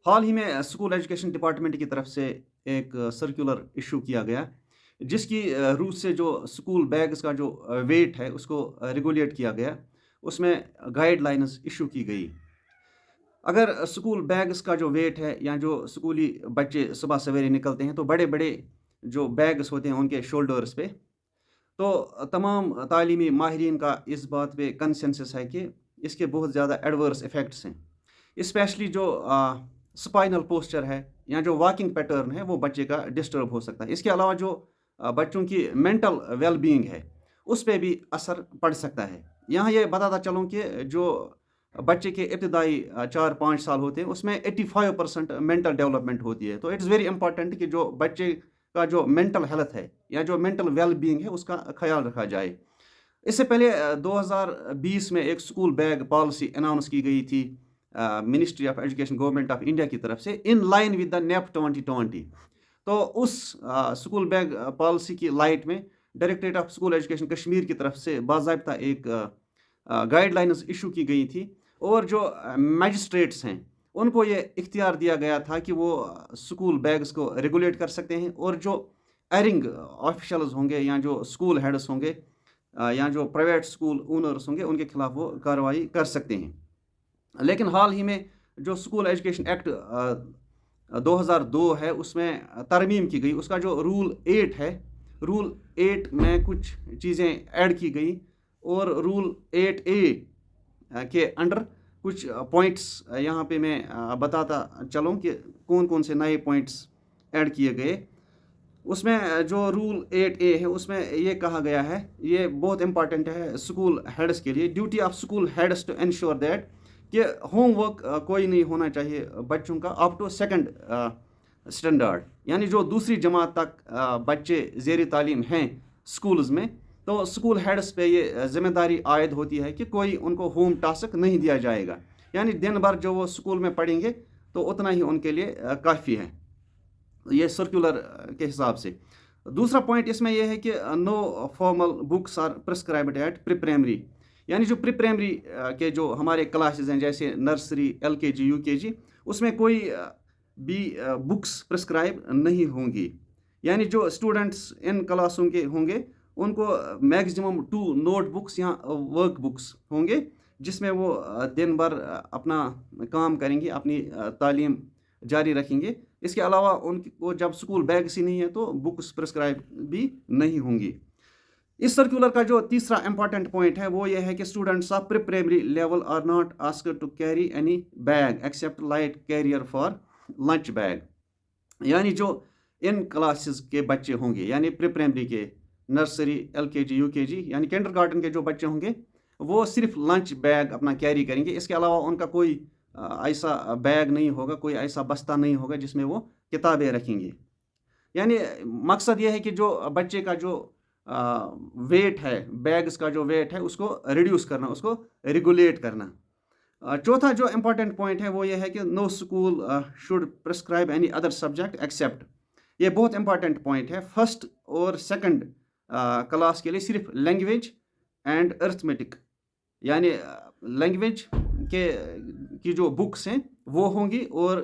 हाल ही में school education department की तरफ से एक सर्कुलर इशू किया गया, जिसकी रूह से जो स्कूल बैग्स का जो वेट है उसको रेगुलेट किया गया। उसमें गाइडलाइंस इशू की गई। अगर स्कूल बैग्स का जो वेट है या जो स्कूली बच्चे सुबह सवेरे निकलते हैं तो बड़े-बड़े जो बैग्स होते हैं उनके शोल्डर्स पे, तो तमाम तालीमी माहिरीन का इस बात पे कंसेंसस है कि इसके बहुत ज़्यादा एडवर्स इफ़ेक्ट्स हैं। स्पेशली जो स्पाइनल पोस्चर है या जो वॉकिंग पैटर्न है वो बच्चे का डिस्टर्ब हो सकता है। इसके अलावा जो बच्चों की मेंटल वेल-बीइंग है, उस पे भी असर पड़ सकता है। यहाँ ये बताता चलूँ कि जो बच्चे के इब्तिदाई 4-5 साल होते हैं उसमें 85% मेंटल डेवलपमेंट होती है। तो इट्स वेरी इंपॉर्टेंट कि जो बच्चे का जो मेंटल हेल्थ है या जो मेंटल वेल-बीइंग है उसका ख़्याल रखा जाए। इससे पहले 2020 में एक स्कूल बैग पॉलिसी अनाउंस की गई थी ministry of education government of India की तरफ से in line with the nap 2020। तो उस स्कूल बैग पॉलिसी की लाइट में directorate of school education Kashmir की तरफ से बाज़ाब्ता एक गाइडलाइंस इशू की गई थी और जो मैजिस्ट्रेट्स हैं उनको ये इख्तियार दिया गया था कि वो स्कूल बैग्स को रेगुलेट कर सकते हैं और जो एरिंग ऑफिशियल्स होंगे या जो स्कूल हेड्स होंगे या जो प्राइवेट स्कूल ओनर्स होंगे उनके खिलाफ वो कार्रवाई कर सकते हैं। लेकिन हाल ही में जो स्कूल एजुकेशन एक्ट 2002 है उसमें तरमीम की गई। उसका जो रूल 8 है, रूल 8 में कुछ चीज़ें ऐड की गई और रूल 8A के अंडर कुछ पॉइंट्स यहाँ पे मैं बताता चलूँ कि कौन-कौन से नए पॉइंट्स ऐड किए गए। उसमें जो रूल 8A है उसमें ये कहा गया है, ये बहुत इम्पोर्टेंट है स्कूल हेड्स के लिए। Duty of school heads to ensure that कि होमवर्क कोई नहीं होना चाहिए बच्चों का अप टू सेकंड स्टैंडर्ड, यानी जो दूसरी जमात तक बच्चे ज़ेर तालीम हैं स्कूल्स में, तो स्कूल हेड्स पे ये ज़िम्मेदारी आयद होती है कि कोई उनको होम टास्क नहीं दिया जाएगा। यानी दिन भर जो वो स्कूल में पढ़ेंगे तो उतना ही उनके लिए काफ़ी है, ये सर्कुलर के हिसाब से। दूसरा पॉइंट इसमें यह है कि no formal books are prescribed at pre primary, यानी जो प्री प्राइमरी के जो हमारे क्लासेस हैं जैसे नर्सरी, एलकेजी, यूकेजी, उसमें कोई भी बुक्स प्रिस्क्राइब नहीं होंगी। यानी जो स्टूडेंट्स इन क्लासों के होंगे उनको मैक्सिमम 2 नोटबुक्स या वर्क बुक्स होंगे जिसमें वो दिन भर अपना काम करेंगे, अपनी तालीम जारी रखेंगे। इसके अलावा उनको जब स्कूल बैग्स ही नहीं है तो बुक्स प्रिस्क्राइब भी नहीं होंगी। इस सर्कुलर का जो तीसरा इंपॉर्टेंट पॉइंट है वो ये है कि students of pre primary level are not asked to carry any bag except light carrier for lunch bag. यानी जो इन क्लासेस के बच्चे होंगे यानी प्री प्राइमरी के, नर्सरी, एलकेजी, यूकेजी यानी किंडरगार्टन के जो बच्चे होंगे वो सिर्फ लंच बैग अपना कैरी करेंगे। इसके अलावा उनका कोई ऐसा बैग नहीं होगा, कोई ऐसा बस्ता नहीं होगा जिसमें वो किताबें रखेंगे। यानी मकसद ये है कि जो बच्चे का जो वेट है, बैग्स का जो वेट है उसको रिड्यूस करना, उसको रेगुलेट करना। चौथा जो इम्पोर्टेंट पॉइंट है वो ये है कि no school should prescribe any other subject except, ये बहुत इंपॉर्टेंट पॉइंट है। फर्स्ट और सेकंड क्लास के लिए सिर्फ लैंग्वेज एंड अर्थमेटिक, यानी लैंग्वेज के की जो बुक्स हैं वो होंगी और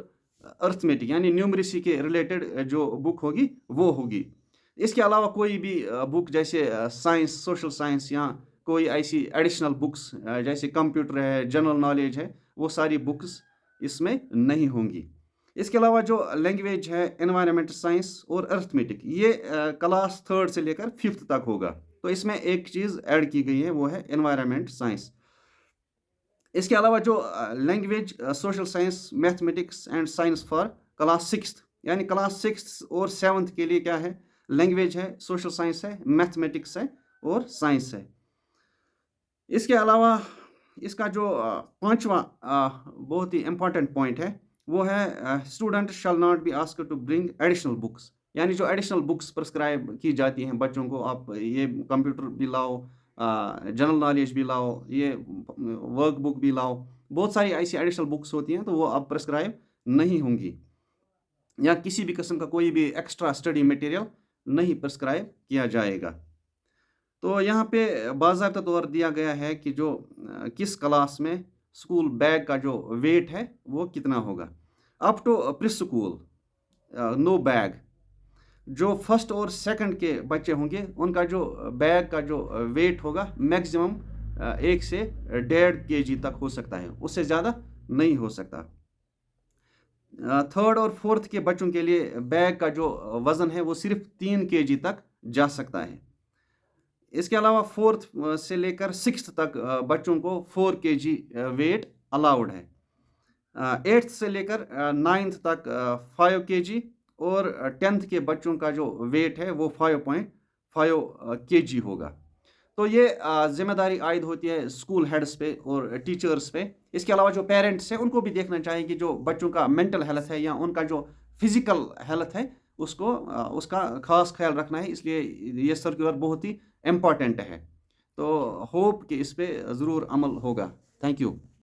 अर्थमेटिक यानी न्यूमरेसी के रिलेटेड जो बुक होगी वो होगी। इसके अलावा कोई भी बुक जैसे साइंस, सोशल साइंस या कोई ऐसी एडिशनल बुक्स जैसे कंप्यूटर है, जनरल नॉलेज है, वो सारी बुक्स इसमें नहीं होंगी। इसके अलावा जो लैंग्वेज है, एनवायरनमेंट साइंस और अर्थमेटिक, ये क्लास 3rd से लेकर 5th तक होगा। तो इसमें एक चीज़ ऐड की गई है वो है एनवायरनमेंट साइंस। इसके अलावा जो language, social science, mathematics and science for class 6th, यानी क्लास 6th और 7th के लिए क्या है, लैंग्वेज है, सोशल साइंस है, मैथमेटिक्स है और साइंस है। इसके अलावा इसका जो पांचवा बहुत ही इम्पॉर्टेंट पॉइंट है वो है student shall not be asked to bring additional books, यानी जो एडिशनल बुक्स प्रिस्क्राइब की जाती हैं बच्चों को, आप ये कंप्यूटर भी लाओ, जनरल नॉलेज भी लाओ, ये वर्क बुक भी लाओ, बहुत सारी ऐसी एडिशनल बुक्स होती हैं तो वो अब प्रिस्क्राइब नहीं होंगी, या किसी भी किस्म का कोई भी एक्स्ट्रा स्टडी मटेरियल नहीं प्रिस्क्राइब किया जाएगा। तो यहाँ पे बाज़ाब्ता तौर दिया गया है कि जो किस क्लास में स्कूल बैग का जो वेट है वो कितना होगा। Up to pre school no bag. जो फर्स्ट और सेकंड के बच्चे होंगे उनका जो बैग का जो वेट होगा मैक्सिमम 1 से 1.5 kg तक हो सकता है, उससे ज़्यादा नहीं हो सकता। थर्ड और फोर्थ के बच्चों के लिए बैग का जो वज़न है वो सिर्फ 3 kg तक जा सकता है। इसके अलावा फोर्थ से लेकर सिक्स्थ तक बच्चों को 4 kg वेट अलाउड है। एट्थ से लेकर नाइन्थ तक 5 kg और 10th के बच्चों का जो वेट है वो 5.5 kg होगा। तो ये जिम्मेदारी आयद होती है स्कूल हेड्स पे और टीचर्स पे। इसके अलावा जो पेरेंट्स हैं उनको भी देखना चाहिए कि जो बच्चों का मेंटल हेल्थ है या उनका जो फिजिकल हेल्थ है उसको उसका खास ख्याल रखना है, इसलिए ये सर्कुलर बहुत ही इम्पॉर्टेंट है। तो होप कि इस पे ज़रूर अमल होगा। Thank you.